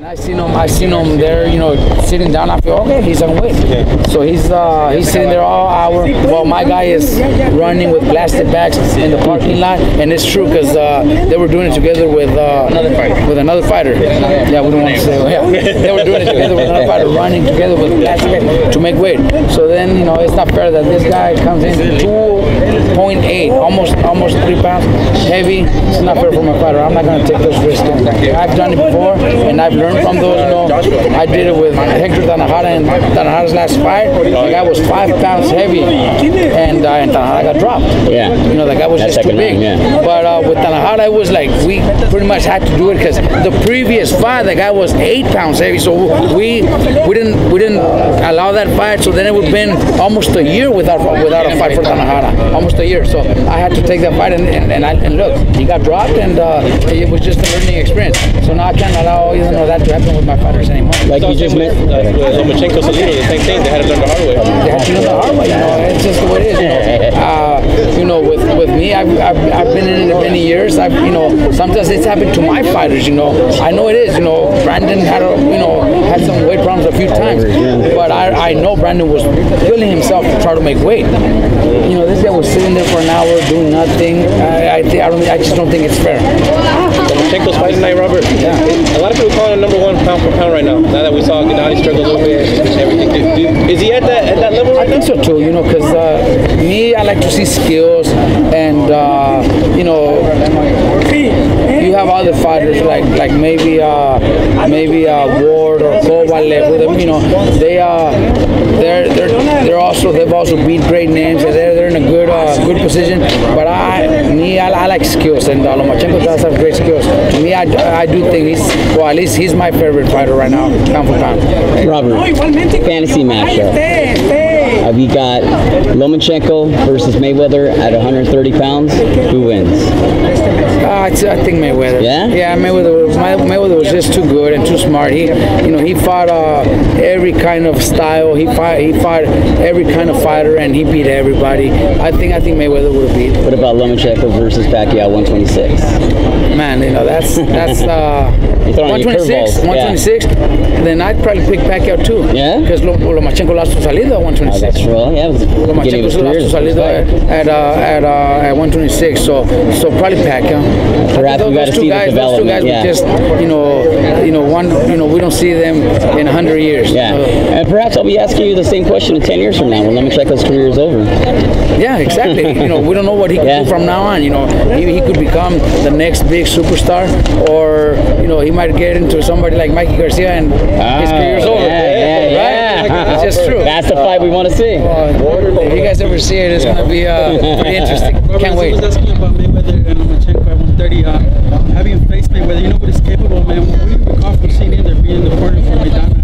And I seen him there, you know, sitting down. I feel, okay, he's on weight. So he's sitting there all hour while my guy is running with plastic bags in the parking lot. And it's true because they were doing it together with another fighter. Yeah, we don't want to say. Yeah, they were doing it together with another fighter, running together with plastic bags to make weight. So then, you know, it's not fair that this guy comes in 2.8, almost 3 pounds heavy. It's not fair for my fighter. I'm not going to take those risks. I've done it before, and I've learned from those. You know, I did it with Hector Tanajara in Tanajara's last fight. The guy was 5 pounds heavy, and Tanajara got dropped. Yeah, you know, the guy was just too big. But with Tanajara, it was like we pretty much had to do it because the previous fight, the guy was 8 pounds heavy. So we didn't allow that fight. So then it would have been almost a year without a fight for Tanajara, almost a year. So I had to take that fight, and look, he got dropped, and it was just a learning experience. So now I can't allow that to happen with my fighters anymore. Like you just met Lomachenko, Salido, the same thing. They had to learn the hard way. They had to learn the hard way. You know, it's just the way it is. You know, with me, I've been in it many years. Sometimes it's happened to my fighters. You know, I know it is. You know, Brandon had some weight problems a few times, but I know Brandon was killing himself to try to make weight. You know, this guy was sitting there for an hour doing nothing. I just don't think it's fair. Lomachenko's fighting tonight, Robert. Yeah. A lot of people call him #1 pound for pound right now. Now that we saw Gennady struggle a little bit and everything, is he at that level right now? I think so too. You know, because me, I like to see skills, and you know, you have other fighters like maybe Ward or Kovalev. You know, they've also beat great names. They're in a good position. But I like skills, and Lomachenko does have great skills. To me, I do think at least he's my favorite fighter right now, pound for pound. Robert, fantasy matchup. We got Lomachenko versus Mayweather at 130 pounds. Who wins? I think Mayweather. Yeah? Yeah, Mayweather was just too good and too smart. He fought every kind of style. He fought every kind of fighter, and he beat everybody. I think Mayweather would have beat. What about Lomachenko versus Pacquiao 126? Man, you know, that's 126. 126. Yeah. Then I'd probably pick Pacquiao too. Yeah? Because Lomachenko lost to Salido at 126. That's true. Yeah. Lomachenko lost to Salido at 126. So probably Pacquiao. Perhaps we got to see the development. Those two guys, yeah. We just, we don't see them in 100 years. Yeah. And perhaps I'll be asking you the same question in 10 years from now when Lomachenko's career is over. Yeah, exactly. We don't know what he can do from now on. He could become the next big superstar, or he might get into somebody like Mikey Garcia and his career's over. Yeah. It's just true. That's the fight we want to see. If you guys ever see it, it's going to be pretty interesting. Can't wait. I was asking about Mayweather and Lomachenko at 130. Having faced Mayweather, you know what is capable, man. What do you recall from seeing in there, being in the corner for Maidana?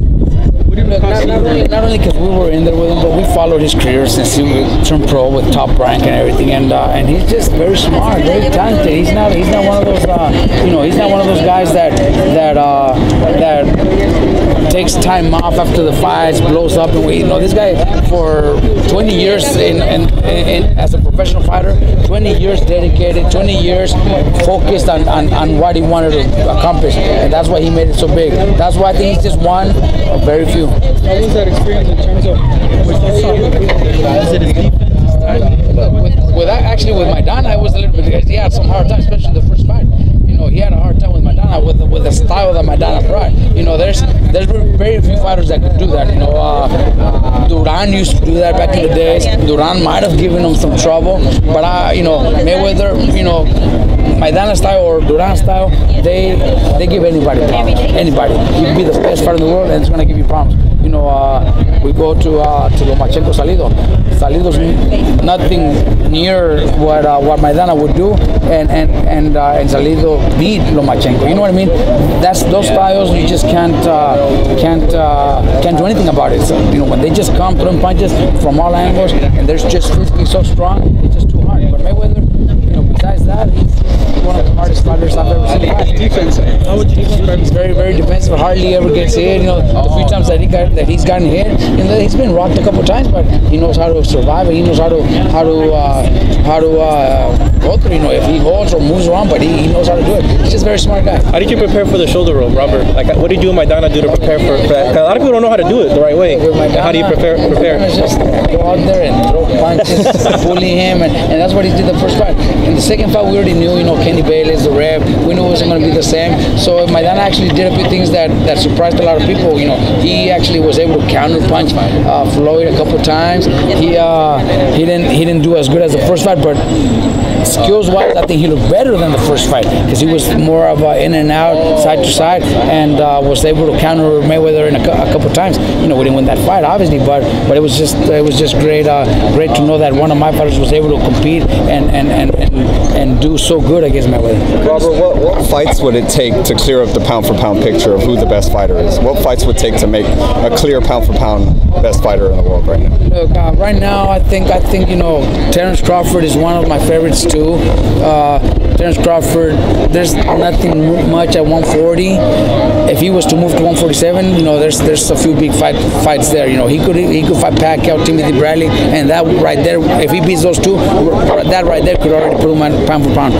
Not only because we were in there with him, but we followed his career since he turned pro with Top Rank and everything, and he's just very smart, very talented. He's not one of those he's not one of those guys that takes time off after the fights, blows up, and this guy for 20 years as a professional fighter, 20 years dedicated, 20 years focused on what he wanted to accomplish, and that's why he made it so big. That's why I think he's just one of very few. How was that experience in terms of what you saw? Is it his defense, his time? Actually with Maidana, it was a little bit because he had some hard time, especially the first fight. He had a hard time with Maidana with the style that Maidana brought. There's very few fighters that could do that. Duran used to do that back in the days. Duran might have given him some trouble, but Mayweather, Maidana style or Duran style, they give anybody problems. Anybody. You can be the best fighter in the world, and it's going to give you problems. We go to Lomachenko Salido. Salido's nothing near what Maidana would do, and Salido beat Lomachenko. You know what I mean? That's those styles. You just can't do anything about it. So, when they just come throwing punches from all angles, and they're just physically so strong, it's just too hard. But Mayweather, besides that, he's one of the hardest fighters I've ever seen. Defense. How would you describe? He's very, very defensive. Hardly ever gets hit. The few times that he's gotten hit, he's been rocked a couple times, but he knows how to survive, and he knows how to go through. You know, if he holds or moves around, but he knows how to do it. He's just a very smart guy. How did you prepare for the shoulder roll, Robert? Like, what did you and Maidana do to prepare for that? 'Cause a lot of people don't know how to do it the right way. How do you prepare? Just go out there and throw punches, bully him, and that's what he did the first fight. In the second fight, we already knew, you know, Kenny Bailey's the rep. We knew it wasn't going to be the same. So Maidana actually did a few things that surprised a lot of people. You know, he actually was able to counter punch Floyd a couple of times. He didn't do as good as the first fight, but skills-wise, I think he looked better than the first fight because he was more of in and out, side to side, and was able to counter Mayweather in a couple of times. You know, we didn't win that fight, obviously, but it was just great to know that one of my fighters was able to compete and do so good against Mayweather. Robert, what fights would it take to clear up the pound-for-pound picture of who the best fighter is? What fights would it take to make a clear pound-for-pound best fighter in the world right now? Look, right now, I think you know, Terence Crawford is one of my favorites too. Terence Crawford, there's nothing much at 140. If he was to move to 147, you know, there's a few big fights there. You know, he could fight Pacquiao, Timothy Bradley, and that right there, if he beats those two, that right there could already put him at pound for pound.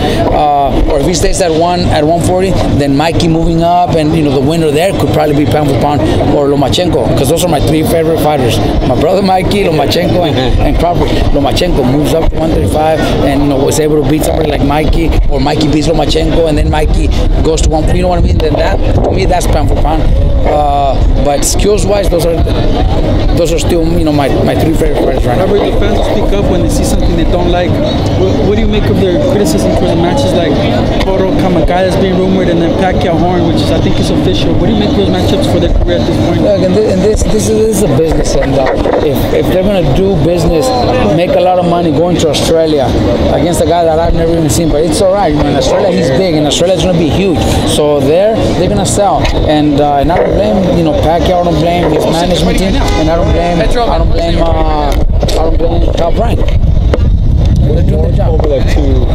Or if he stays at 140, then Mikey moving up, and you know, the winner there could probably be pound for pound, or Lomachenko, because those are my three favorite fighters. My brother Mikey, Lomachenko, and Crawford. Lomachenko moves up to 135, and you know, was able to beat somebody like Mikey, or Mikey beats Lomachenko, and then Mikey goes to 140. You know what I mean? Then that, to me, that's pound for pound. But skills-wise, those are still, you know, my three favorite fighters right now. Robert, the fans speak up when they see something they don't like. What do you make of their criticism for the matches like Toro Kamakaya's being rumored, and then Pacquiao Horn, which is, I think, is official? What do you make of those matchups for their career at this point? Look, and this is a business, and if they're gonna do business, make a lot of money going to Australia against a guy that I've never even seen, but it's all right. You know, in Australia, he's big, and Australia's gonna be huge. So they're gonna sell, and I don't blame, you know, Pacquiao. I don't blame his management team, and I don't blame Cal Bryant. They're doing their job. Over the two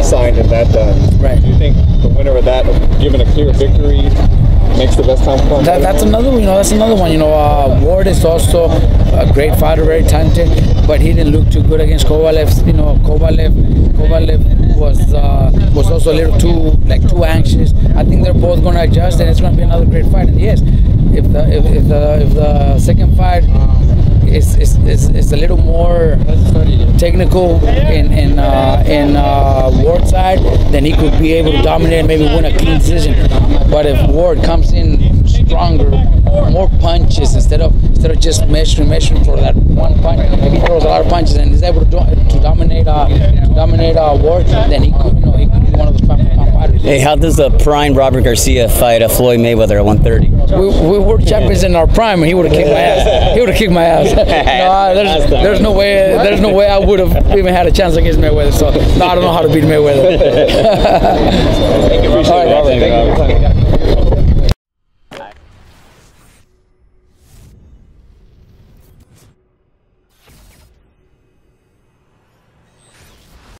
signed and that done. Right. Do you think the winner of that, given a clear victory, makes the best time for That's another one. You know, that's another one. You know, Ward is also a great fighter, very talented, but he didn't look too good against Kovalev. You know, Kovalev was also a little too anxious. I think they're both going to adjust, and it's going to be another great fight. And yes, if the second fight is a little more technical in Ward's side, then he could be able to dominate and maybe win a clean decision. But if Ward comes in stronger, more punches instead of just measuring for that one punch, if he throws a lot of punches and is able to dominate Ward, then he could be one of those pound fighters. Hey, how does the prime Robert Garcia fight Floyd Mayweather at 130? We were champions in our prime, and he would have kicked my ass. He would have kicked my ass. No, there's no way I would have even had a chance against Mayweather. So no, I don't know how to beat Mayweather.